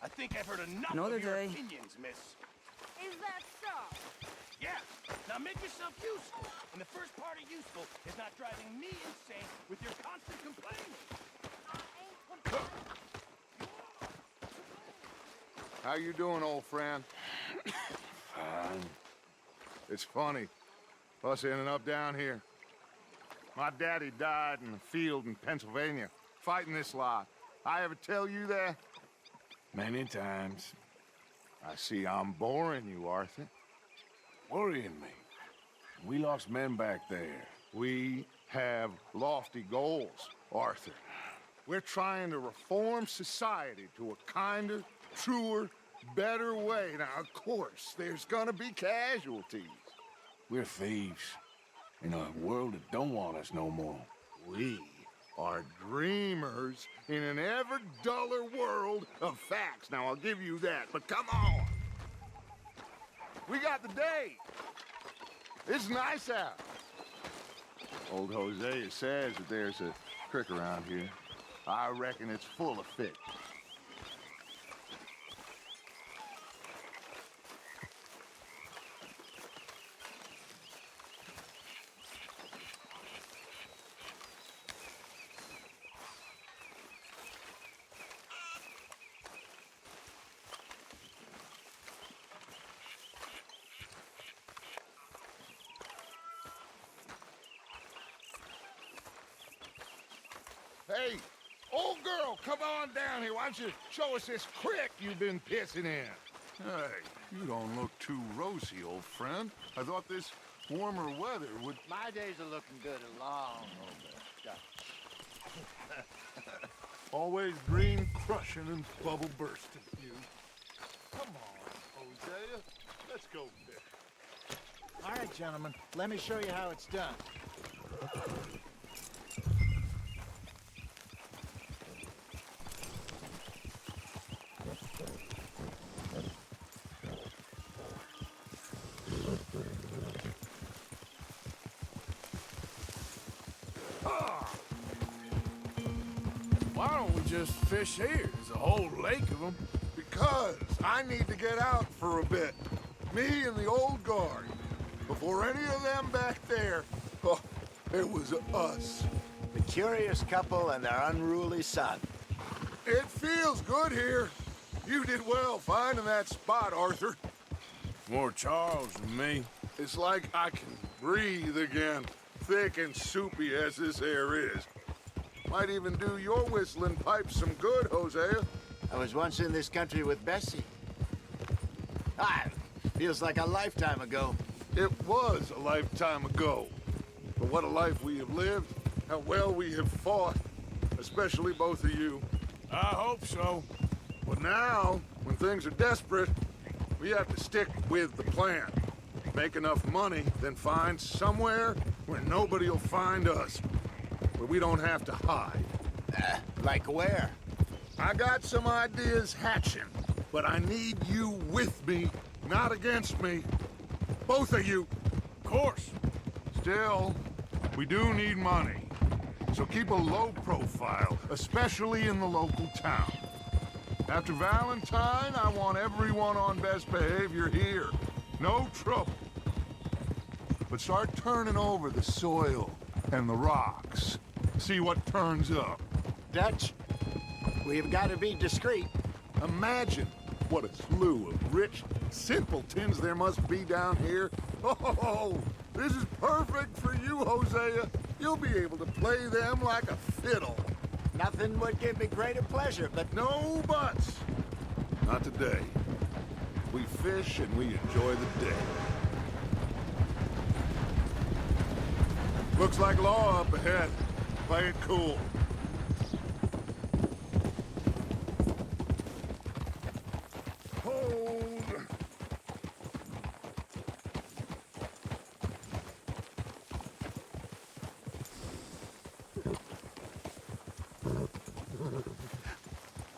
I think I've heard enough Another of your day. opinions, miss. Is that so? Yeah, now make yourself useful. And the first part of useful is not driving me insane with your constant complaining. I ain't complaining. How you doing, old friend? Fine. It's funny, us ending up down here. My daddy died in the field in Pennsylvania, fighting this lot. I ever tell you that? Many times. I see I'm boring you, Arthur. Worrying me. We lost men back there. We have lofty goals, Arthur. We're trying to reform society to a kinder, truer, better way. Now, of course, there's gonna be casualties. We're thieves. In a world that don't want us no more. We are dreamers in an ever duller world of facts. Now, I'll give you that, but come on. We got the day. It's nice out. Old Hosea says that there's a creek around here. I reckon it's full of fish. Hey, old girl, come on down here. Why don't you show us this creek you've been pissing in? Hey, you don't look too rosy, old friend. I thought this warmer weather would... My days are looking good along over. Always dream crushing and bubble bursting, you. Come on, Hosea. Let's go fish. All right, gentlemen, let me show you how it's done. Why don't we just fish here? There's a whole lake of them. Because I need to get out for a bit. Me and the old guard. Before any of them back there, oh, it was us. The curious couple and their unruly son. It feels good here. You did well finding that spot, Arthur. More Charles than me. It's like I can breathe again, thick and soupy as this air is. Might even do your whistling pipes some good, Hosea. I was once in this country with Bessie. Feels like a lifetime ago. It was a lifetime ago. But what a life we have lived, how well we have fought, especially both of you. I hope so. But now, when things are desperate, we have to stick with the plan. Make enough money, then find somewhere where nobody will find us. Where we don't have to hide. Like where? I got some ideas hatching, but I need you with me, not against me. Both of you. Of course. Still, we do need money. So keep a low profile, especially in the local town. After Valentine, I want everyone on best behavior here. No trouble. But start turning over the soil and the rocks. See what turns up. Dutch, we've got to be discreet. Imagine what a slew of rich simpletons there must be down here. Oh, this is perfect for you, Hosea. You'll be able to play them like a fiddle. Nothing would give me greater pleasure, but No buts. Not today. We fish and we enjoy the day. Looks like law up ahead. Play it cool. Hold.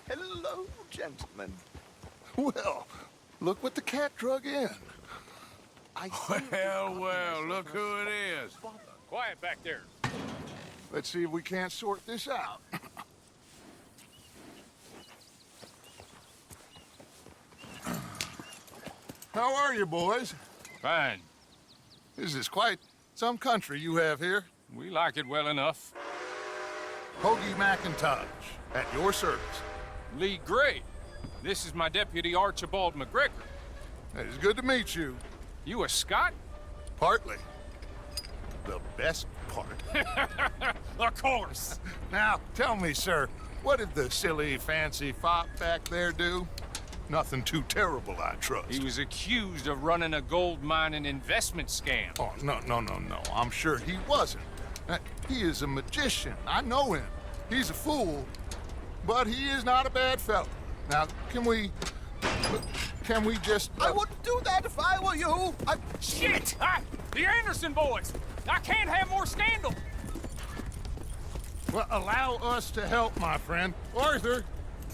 hello, gentlemen. Well, look what the cat drug in. Well, look who it is. Quiet back there. Let's see if we can't sort this out. How are you, boys? Fine. This is quite some country you have here. We like it well enough. Hoagie McIntosh, at your service. Lee Gray. This is my deputy Archibald McGregor. It's good to meet you. You a Scot? Partly. The best part. Of course. Now, tell me, sir, what did the silly, fancy fop back there do? Nothing too terrible, I trust. He was accused of running a gold mining investment scam. Oh, no. I'm sure he wasn't. He is a magician. I know him. He's a fool, but he is not a bad fellow. Now, can we just... I wouldn't do that if I were you. Shit! The Anderson boys! I can't have more scandal! Well, allow us to help, my friend. Arthur,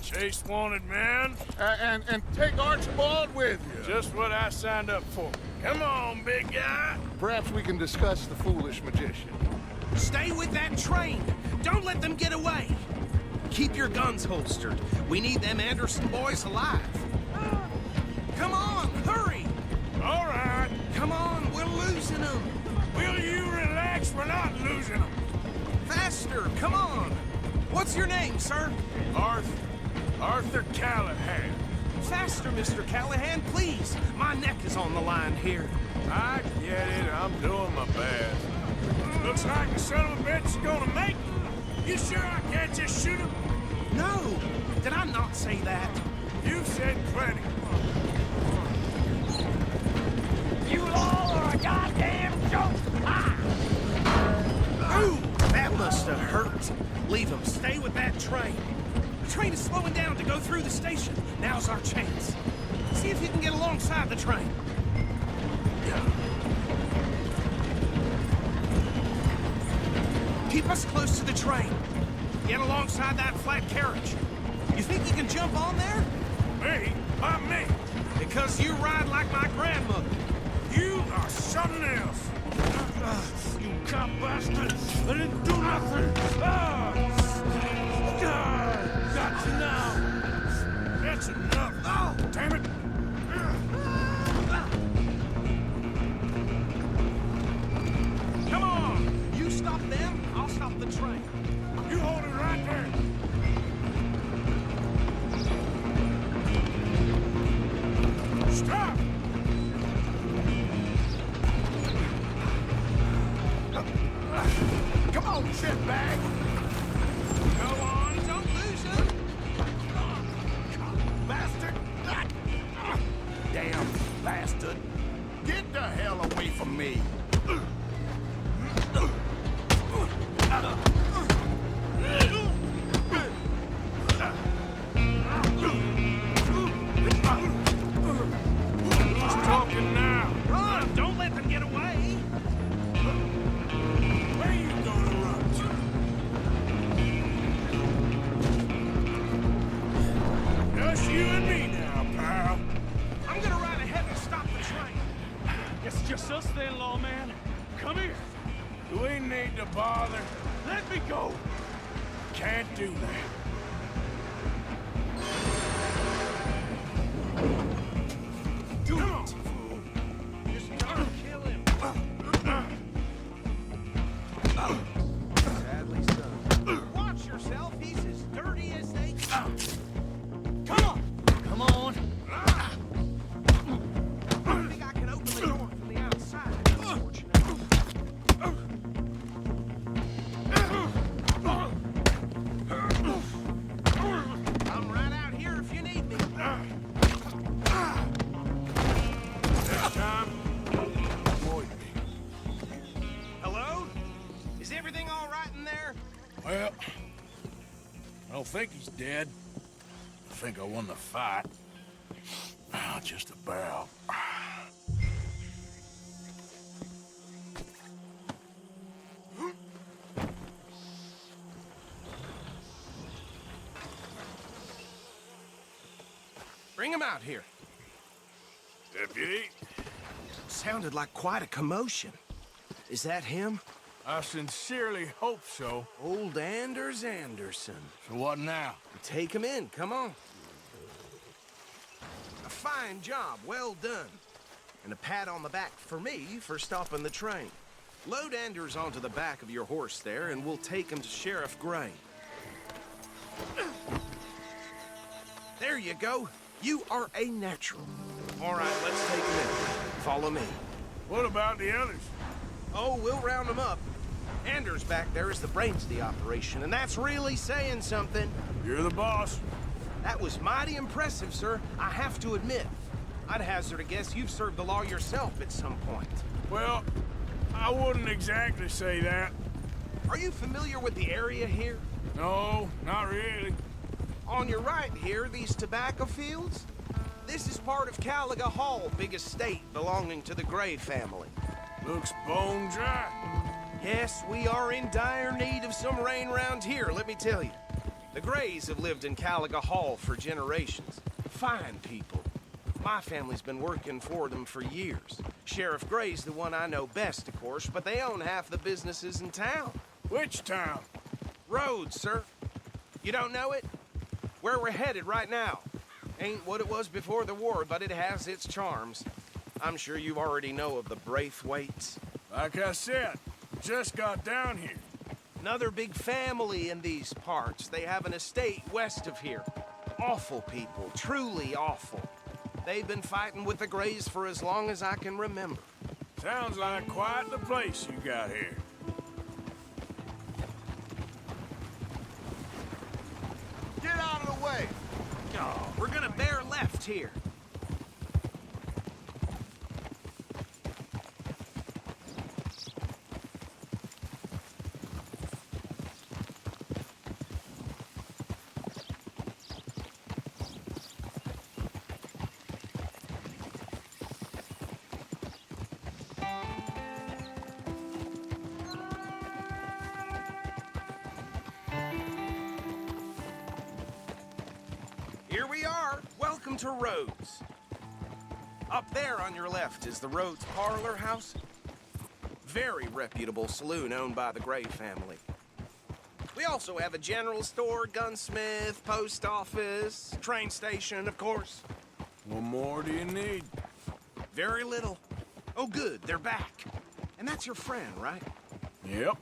Chase wanted man. and take Archibald with you. Just what I signed up for. Come on, big guy. Perhaps we can discuss the foolish magician. Stay with that train. Don't let them get away. Keep your guns holstered. We need them Anderson boys alive. Come on, hurry! All right. Come on, we're losing them. Will you relax? We're not losing them. Faster, come on. What's your name, sir? Arthur Callahan. Faster, Mr. Callahan, please. My neck is on the line here. I get it. I'm doing my best. Looks like the son of a bitch is gonna make it. You sure I can't just shoot him? No, did I not say that? You've said plenty. You all are a goddamn joke! Ooh, that must have hurt. Leave him. Stay with that train. The train is slowing down to go through the station. Now's our chance. See if you can get alongside the train. Keep us close to the train. Get alongside that flat carriage. You think you can jump on there? Me? Why me? Because you ride like my grandmother. You are something else. You cop bastard! I didn't do nothing! Got you now! That's enough! Oh, damn it! Come on! You stop them, I'll stop the train. You hold it right there! Stop! Come on, shitbag. Go on, don't lose them. Bastard. Damn bastard. Get the hell away from me. Who's talking now? Run! Don't let them get away! Where you gonna run to? Just you and me now, pal. I'm gonna ride ahead and stop the train. Guess it's just us then, lawman. Come here. Do we need to bother? Let me go. Can't do that. Do it! Just don't kill him. Sadly so. Watch yourself. He's as dirty as they come. Come on! Come on! I think I can open the door from the outside. Unfortunately. I'm right out here if you need me. This time, avoid me. Hello? Is everything all right in there? Well, I don't think he's dead. I think I won the fight. Just about. Bring him out here. Deputy, Sounded like quite a commotion. Is that him? I sincerely hope so. Old Anders Anderson. So what now? Take him in, come on. A fine job, well done. And a pat on the back for me for stopping the train. Load Anders onto the back of your horse there, and we'll take him to Sheriff Gray. There you go. You are a natural. All right, let's take him in. Follow me. What about the others? Oh, we'll round them up. Anders back there is the brains of the operation, and that's really saying something. You're the boss. That was mighty impressive, sir. I have to admit. I'd hazard a guess you've served the law yourself at some point. Well, I wouldn't exactly say that. Are you familiar with the area here? No, not really. On your right here, these tobacco fields? This is part of Caliga Hall, big estate belonging to the Gray family. Looks bone dry. Yes, we are in dire need of some rain round here, let me tell you. The Grays have lived in Caliga Hall for generations. Fine people. My family's been working for them for years. Sheriff Gray's the one I know best, of course, but they own half the businesses in town. Which town? Rhodes, sir. You don't know it? Where we're headed right now. Ain't what it was before the war, but it has its charms. I'm sure you already know of the Braithwaites. Like I said, just got down here. Another big family in these parts. They have an estate west of here. Awful people, truly awful. They've been fighting with the Grays for as long as I can remember. Sounds like quite the place you got here. Get out of the way! Oh, we're gonna bear left here. Here we are. Welcome to Rhodes. Up there on your left is the Rhodes Parlor House. Very reputable saloon owned by the Gray family. We also have a general store, gunsmith, post office, train station, of course. What more do you need? Very little. Oh, good, they're back. And that's your friend, right? Yep.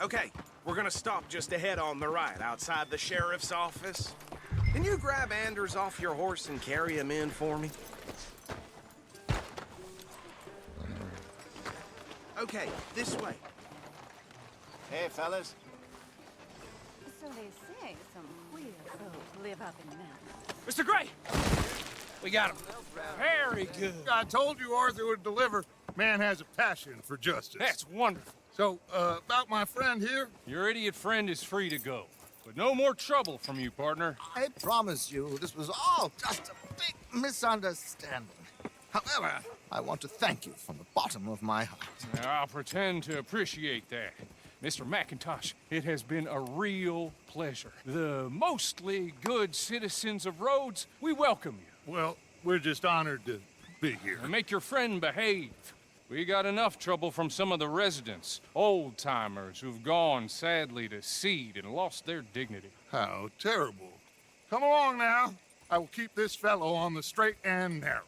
Okay, we're gonna stop just ahead on the right, outside the sheriff's office. Can you grab Anders off your horse and carry him in for me? Okay, this way. Hey, fellas. So they say some queer folk live up in the mountains. Mr. Gray! We got him. Very good. I told you Arthur would deliver. Man has a passion for justice. That's wonderful. So, about my friend here? Your idiot friend is free to go. But no more trouble from you, partner. I promise you, this was all just a big misunderstanding. However, I want to thank you from the bottom of my heart. I'll pretend to appreciate that. Mr. McIntosh, it has been a real pleasure. The mostly good citizens of Rhodes, we welcome you. Well, we're just honored to be here. And make your friend behave. We got enough trouble from some of the residents, old-timers who've gone, sadly, to seed and lost their dignity. How terrible. Come along now. I will keep this fellow on the straight and narrow.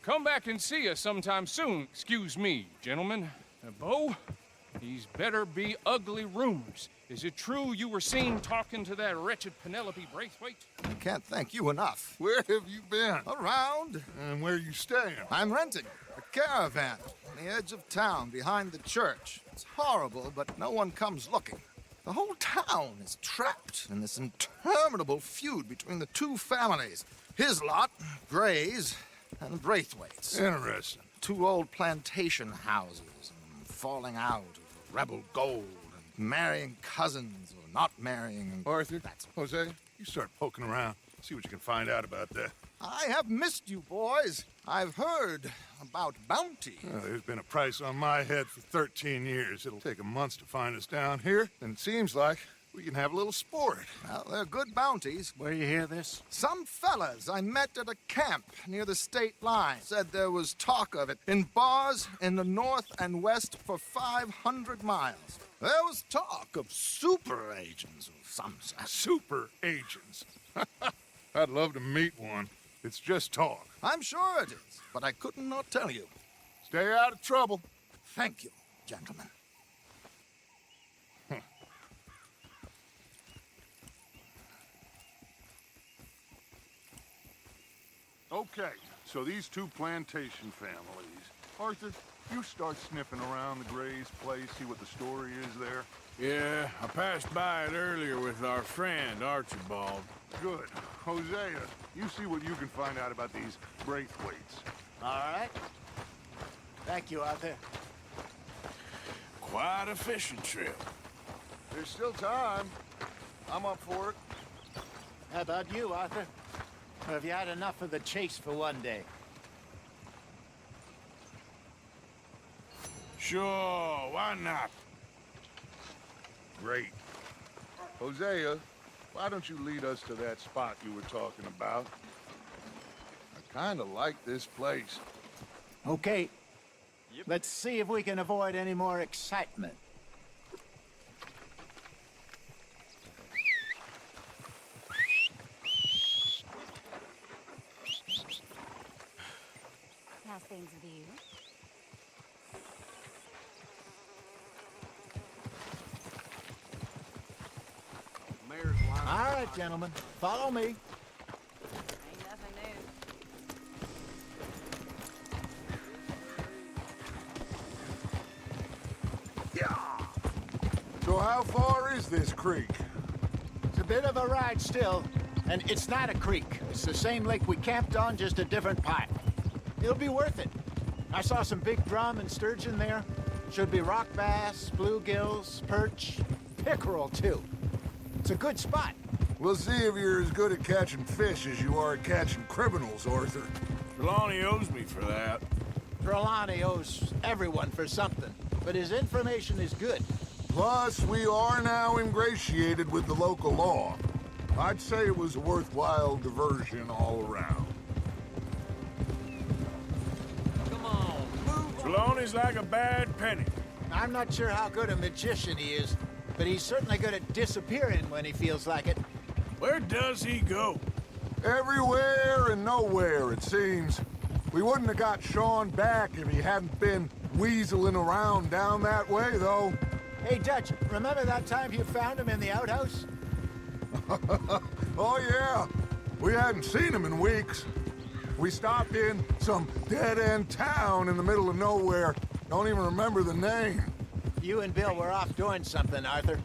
Come back and see us sometime soon. Excuse me, gentlemen. Bo, these better be ugly rumors. Is it true you were seen talking to that wretched Penelope Braithwaite? I can't thank you enough. Where have you been? Around. And where are you staying? I'm renting a caravan on the edge of town behind the church. It's horrible, but no one comes looking. The whole town is trapped in this interminable feud between the two families. His lot, Gray's, and Braithwaite's. Interesting. Two old plantation houses, and falling out of rebel gold, and marrying cousins or not marrying. And Arthur, Hosea, you start poking around. See what you can find out about that. I have missed you, boys. I've heard about bounty. Well, there's been a price on my head for 13 years. It'll take 'em months to find us down here, and it seems like we can have a little sport. Well, they're good bounties. Where you hear this? Some fellas I met at a camp near the state line said there was talk of it in bars in the north and west for 500 miles. There was talk of super agents of some sort. Super agents. I'd love to meet one. It's just talk. I'm sure it is, but I couldn't not tell you. Stay out of trouble. Thank you, gentlemen. Okay, so these two plantation families. Arthur, you start sniffing around the Gray's place, see what the story is there. Yeah, I passed by it earlier with our friend, Archibald. Good. Hosea, you see what you can find out about these Braithwaites. All right. Thank you, Arthur. Quite a fishing trip. There's still time. I'm up for it. How about you, Arthur? Or have you had enough of the chase for one day? Sure, why not? Great. Hosea, why don't you lead us to that spot you were talking about? I kind of like this place. Okay. Let's see if we can avoid any more excitement. How's things with you? All right, gentlemen. Follow me. Ain't nothing new. So how far is this creek? It's a bit of a ride still, and it's not a creek. It's the same lake we camped on, just a different part. It'll be worth it. I saw some big drum and sturgeon there. Should be rock bass, bluegills, perch, pickerel too. It's a good spot. We'll see if you're as good at catching fish as you are at catching criminals, Arthur. Trelawney owes me for that. Trelawney owes everyone for something, but his information is good. Plus, we are now ingratiated with the local law. I'd say it was a worthwhile diversion all around. Come on, move. Trelawney's like a bad penny. I'm not sure how good a magician he is, but he's certainly good at disappearing when he feels like it. Where does he go? Everywhere and nowhere, it seems. We wouldn't have got Sean back if he hadn't been weaseling around down that way, though. Hey, Dutch, remember that time you found him in the outhouse? Oh, yeah. We hadn't seen him in weeks. We stopped in some dead-end town in the middle of nowhere. Don't even remember the name. You and Bill were off doing something, Arthur.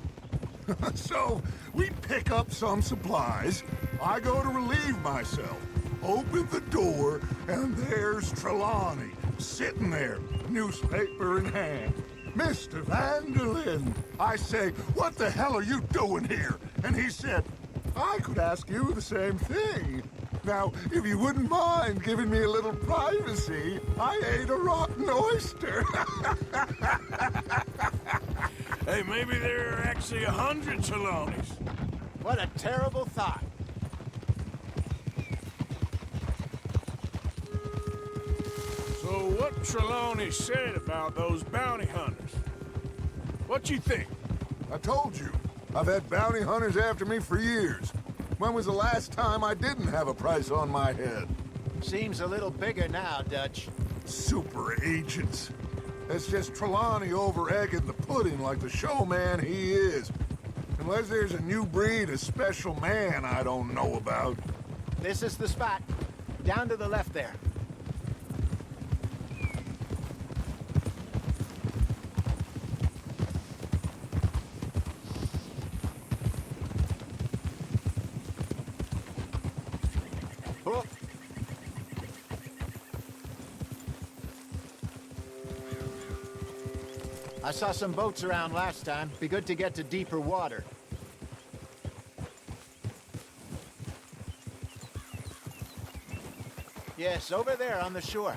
So, we pick up some supplies. I go to relieve myself. Open the door, and there's Trelawney, sitting there, newspaper in hand. Mr. Vanderlyn. I say, what the hell are you doing here? And he said, I could ask you the same thing. Now, if you wouldn't mind giving me a little privacy, I ate a rotten oyster. Hey, maybe there are actually 100 Trelawneys. What a terrible thought. So what Trelawney said about those bounty hunters? What you think? I told you, I've had bounty hunters after me for years. When was the last time I didn't have a price on my head? Seems a little bigger now, Dutch. Super agents. It's just Trelawney over-egging the pudding like the showman he is. Unless there's a new breed of special man I don't know about. This is the spot. Down to the left there. Oh. I saw some boats around last time. Be good to get to deeper water. Yes, over there on the shore.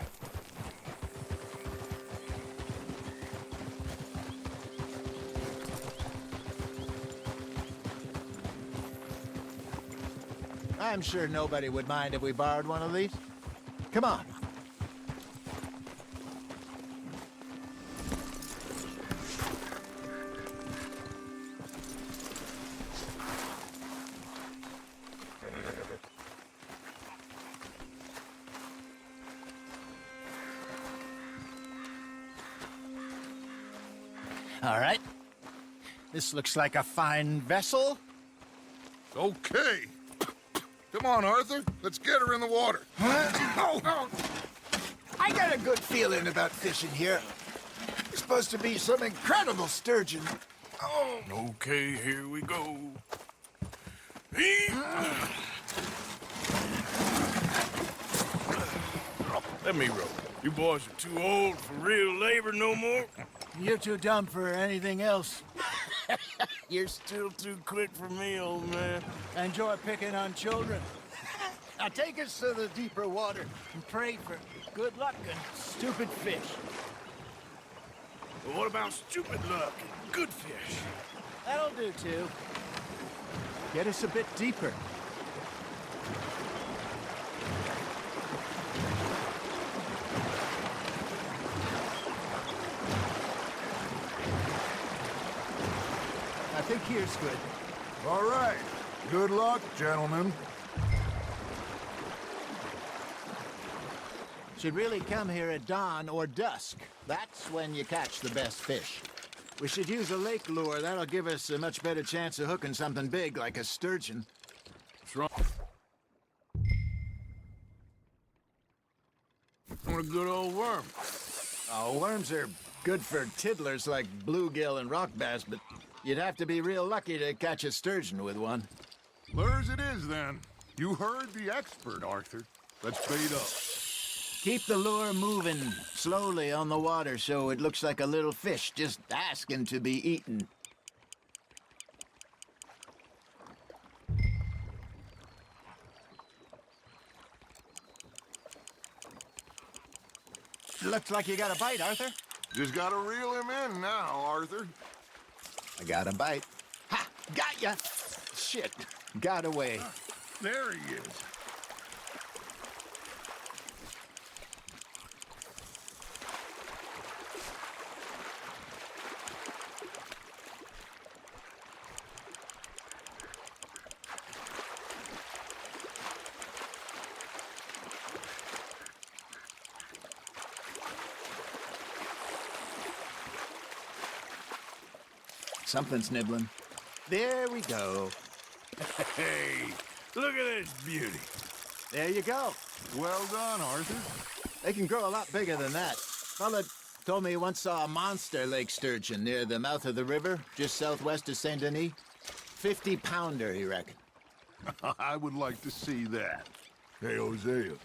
I'm sure nobody would mind if we borrowed one of these. Come on. All right. This looks like a fine vessel. Okay. Come on, Arthur. Let's get her in the water. Oh. I got a good feeling about fishing here. It's supposed to be some incredible sturgeon. Oh. Okay, here we go. Let me row. You boys are too old for real labor no more. You're too dumb for anything else. You're still too quick for me, old man. Enjoy picking on children. Now take us to the deeper water and pray for good luck and stupid fish. But what about stupid luck and good fish? That'll do, too. Get us a bit deeper. I think here's good. All right. Good luck, gentlemen. Should really come here at dawn or dusk. That's when you catch the best fish. We should use a lake lure. That'll give us a much better chance of hooking something big like a sturgeon. What's wrong? I want a good old worm. Oh, worms are good for tiddlers like bluegill and rock bass, but you'd have to be real lucky to catch a sturgeon with one. Lures it is, then. You heard the expert, Arthur. Let's bait up. Keep the lure moving slowly on the water so it looks like a little fish just asking to be eaten. Looks like you got a bite, Arthur. Just gotta reel him in now, Arthur. I got a bite. Ha! Got ya! Shit. Got away. There he is. Something's nibbling. There we go. Hey, look at this beauty. There you go. Well done, Arthur. They can grow a lot bigger than that. Fella told me he once saw a monster lake sturgeon near the mouth of the river, just southwest of Saint Denis. 50-pounder, he reckoned. I would like to see that. Hey, Hosea, you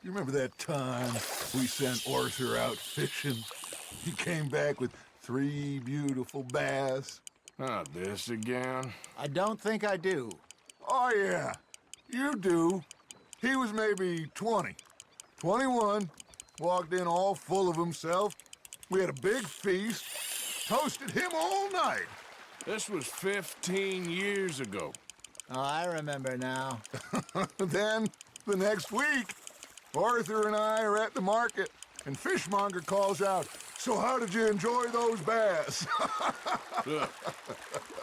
remember that time we sent Arthur out fishing? He came back with 3 beautiful bass. Not this again. I don't think I do. Oh, yeah, you do. He was maybe 20, 21, walked in all full of himself. We had a big feast, toasted him all night. This was 15 years ago. Oh, I remember now. Then, the next week, Arthur and I are at the market, and Fishmonger calls out, "So how did you enjoy those bass?" Look,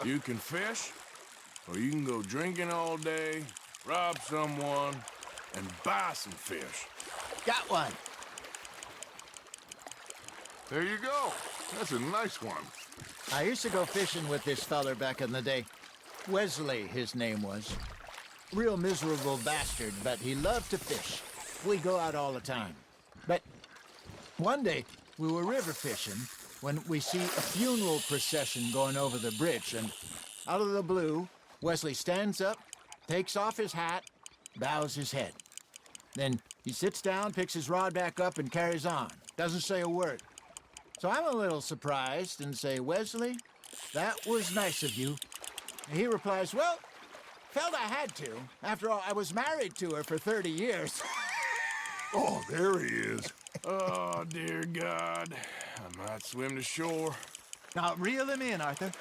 you can fish, or you can go drinking all day, rob someone, and buy some fish. Got one. There you go. That's a nice one. I used to go fishing with this feller back in the day. Wesley, his name was. Real miserable bastard, but he loved to fish. We'd go out all the time. But one day, we were river fishing when we see a funeral procession going over the bridge, and out of the blue, Wesley stands up, takes off his hat, bows his head. Then he sits down, picks his rod back up, and carries on. Doesn't say a word. So I'm a little surprised and say, "Wesley, that was nice of you." And he replies, "Well, felt I had to. After all, I was married to her for 30 years. Oh, there he is. Oh, dear God. I might swim to shore. Now, reel him in, Arthur.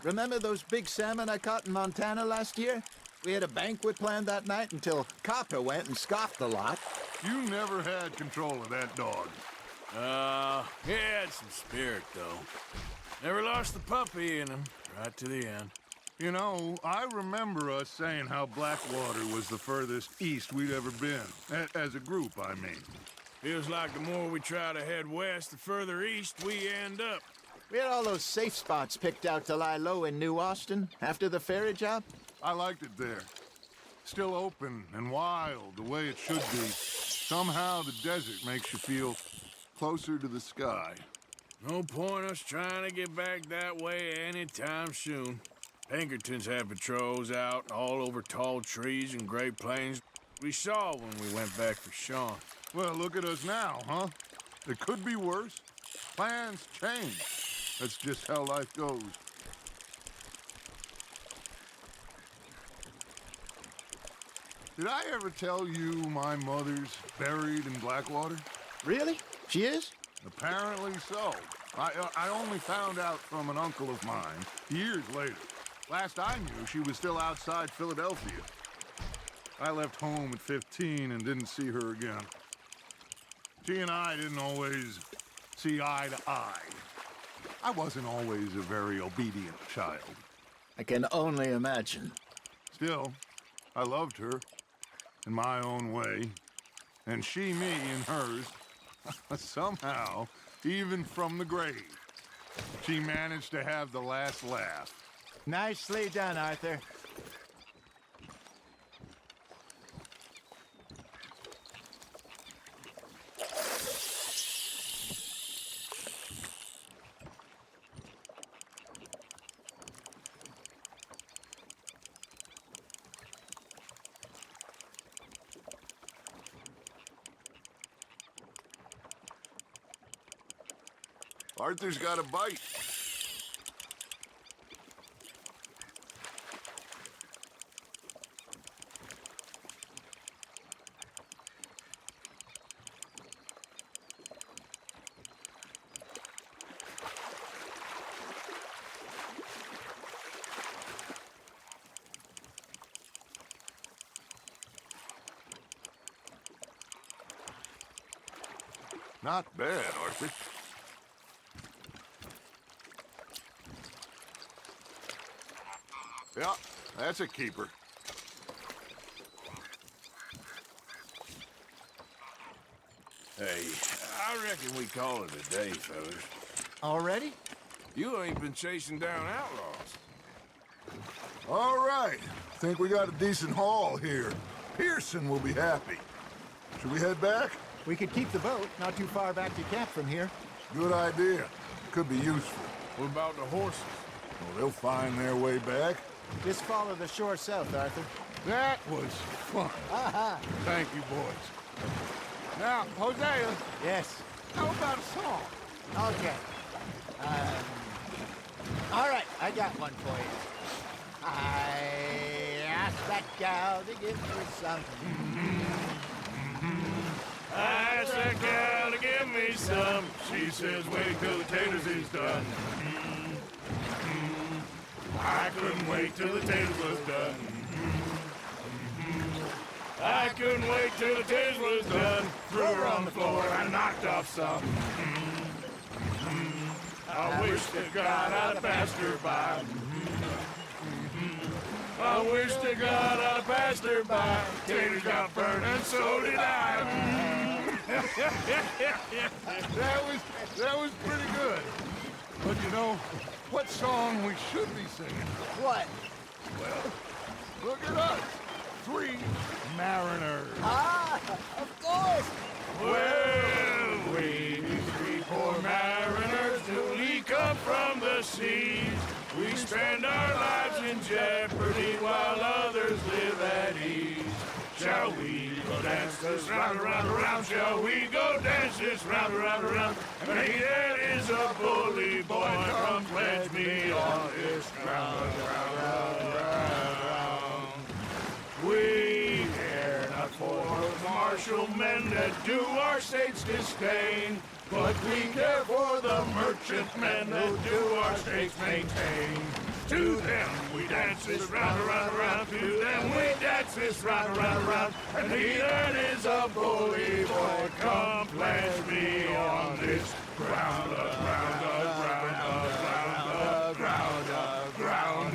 Remember those big salmon I caught in Montana last year? We had a banquet planned that night until Copper went and scoffed the lot. You never had control of that dog. He had some spirit, though. Never lost the puppy in him, right to the end. You know, I remember us saying how Blackwater was the furthest east we'd ever been. As a group, I mean. Feels like the more we try to head west, the further east we end up. We had all those safe spots picked out to lie low in New Austin after the ferry job. I liked it there. Still open and wild, the way it should be. Somehow the desert makes you feel closer to the sky. No point us trying to get back that way anytime soon. Pinkertons had patrols out all over tall trees and Great Plains. We saw when we went back for Sean. Well, look at us now, huh? It could be worse. Plans change. That's just how life goes. Did I ever tell you my mother's buried in Blackwater? Really? She is? Apparently so. I only found out from an uncle of mine years later. Last I knew, she was still outside Philadelphia. I left home at 15 and didn't see her again. She and I didn't always see eye to eye. I wasn't always a very obedient child. I can only imagine. Still, I loved her in my own way, and she me in hers. Somehow, even from the grave, she managed to have the last laugh. Nicely done, Arthur. Arthur's got a bite. Not bad, Arthur. Yeah, that's a keeper. Hey, I reckon we call it a day, fellas. Already? You ain't been chasing down outlaws. All right. Think we got a decent haul here. Pearson will be happy. Should we head back? We could keep the boat not too far back to camp from here. Good idea. Could be useful. What about the horses? Well, they'll find their way back. Just follow the shore south, Arthur. That was fun. Aha! Thank you, boys. Now, Hosea, Yes. how about a song? Okay. All right, I got one for you. I asked that gal to give me some. I asked that gal to give me some. She says, wait till the taters is done. I couldn't wait till the taters was done. I couldn't wait till the taters was done. Threw her on the floor and knocked off some. I wish to God I'd passed her by. I wish to God I'd passed her by. Taters got burned and so did I. That was pretty good. But you know, what song we should be singing? What? Well, look at us. 3 mariners. Ah, of course. Well, we 3 poor mariners, newly come from the seas. We spend our lives in jeopardy while others live at ease. Shall we go dance this round, around, around? Shall we go dance this round, around, around? And he that is a bully boy, come pledge me on this ground, round, round, round. We care not for the martial men that do our state's disdain, but we care for the merchantmen that do our state's maintain. To them we dance this round, around, around. To them we dance this round, around, around. And he that is a bully boy, come pledge me on this ground, ground, ground, ground, ground, ground, ground.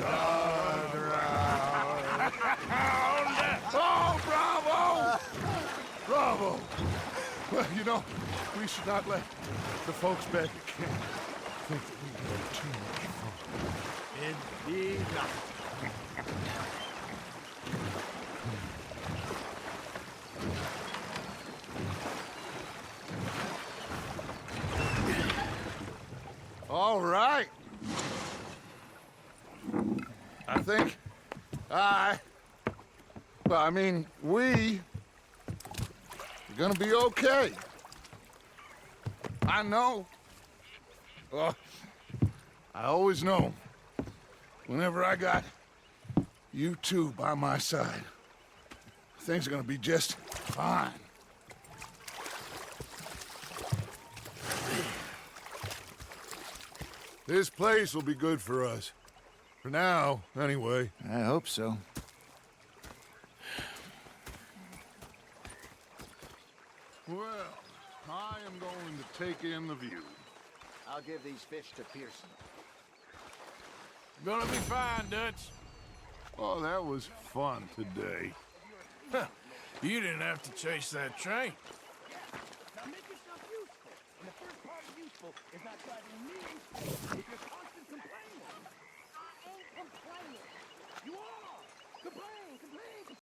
Oh, bravo! Bravo! Well, you know, we should not let the folks back at camp think that we had too much fun. Indeed not. All right. I think we are gonna be okay. I know. Well, I always know whenever I got you two by my side, things are gonna be just fine. This place will be good for us. For now, anyway. I hope so. Well, I am going to take in the view. I'll give these fish to Pearson. Gonna be fine, Dutch. Oh, that was fun today. Huh. You didn't have to chase that train. Now make yourself useful. And the first part of useful is not driving me with your constant complaining. I ain't complaining. You are. Complain, complain,